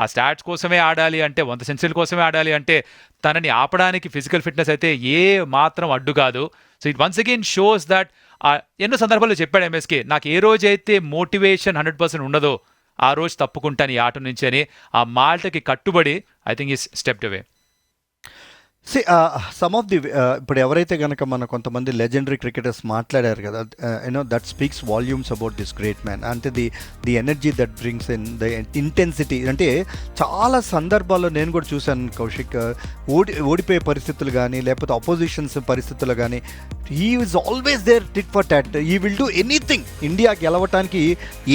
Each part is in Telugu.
ఆ స్టాట్స్ కోసమే ఆడాలి అంటే 100 సెంచరీల కోసమే ఆడాలి అంటే తనని ఆపడానికి ఫిజికల్ ఫిట్నెస్ అయితే ఏ మాత్రం అడ్డు కాదు. So it once again shows that ఎన్నో సందర్భాల్లో చెప్పాడు ఎంఎస్కే, నాకు ఏ రోజైతే మోటివేషన్ 100% ఉండదో ఆ రోజు తప్పుకుంటాను ఈ ఆట నుంచి అని ఆ మాటకి కట్టుబడి I think is stepped away. See some of the ఇప్పుడు ఎవరైతే కనుక మన కొంతమంది లెజెండరీ క్రికెటర్స్ మాట్లాడారు కదా, you know that speaks volumes about this great man. అంటే the energy that brings in the intensity. అంటే చాలా సందర్భాల్లో నేను కూడా చూశాను కౌశిక్, ఓడిపోయే పరిస్థితులు కానీ లేకపోతే అపోజిషన్స్ పరిస్థితులు కానీ he is always there tit for tat. He will do anything India గెలవటానికి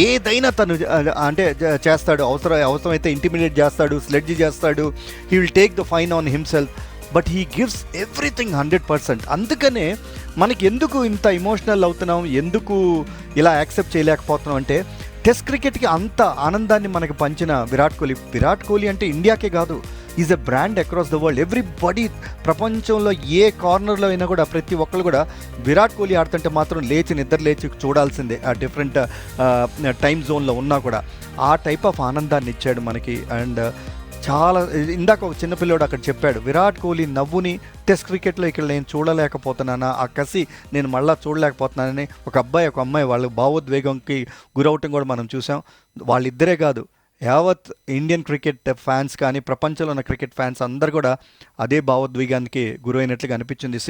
ఏదైనా తను అంటే చేస్తాడు. అవసరమైతే ఇంటిమిడియేట్ చేస్తాడు, స్లెడ్జ్ చేస్తాడు, he will take the fine on himself. But he gives everything 100%. అందుకనే మనకి ఎందుకు ఇంత ఎమోషనల్ అవుతున్నాం, ఎందుకు ఇలా యాక్సెప్ట్ చేయలేకపోతున్నాం అంటే టెస్ట్ క్రికెట్కి అంత ఆనందాన్ని మనకు పంచిన విరాట్ కోహ్లీ అంటే ఇండియాకే కాదు, is a brand across the world. Everybody ప్రపంచంలో ఏ కార్నర్లో అయినా కూడా ప్రతి ఒక్కరు కూడా విరాట్ కోహ్లీ ఆడుతుంటే మాత్రం నిద్ర లేచి చూడాల్సిందే, ఆ డిఫరెంట్ టైం జోన్లో ఉన్నా కూడా. ఆ టైప్ ఆఫ్ ఆనందాన్ని ఇచ్చాడు మనకి. అండ్ చాలా ఇందాక ఒక చిన్నపిల్లోడు అక్కడ చెప్పాడు, విరాట్ కోహ్లీ నవ్వుని టెస్ట్ క్రికెట్లో ఇక్కడ నేను చూడలేకపోతున్నానా, ఆ కసి నేను మళ్ళీ చూడలేకపోతున్నానని ఒక అబ్బాయి ఒక అమ్మాయి వాళ్ళు భావోద్వేగంకి గురవటం కూడా మనం చూసాం. వాళ్ళిద్దరే కాదు, యావత్ ఇండియన్ క్రికెట్ ఫ్యాన్స్ కానీ ప్రపంచంలో ఉన్న క్రికెట్ ఫ్యాన్స్ అందరు కూడా అదే భావోద్వేగానికి గురైనట్లుగా అనిపించింది.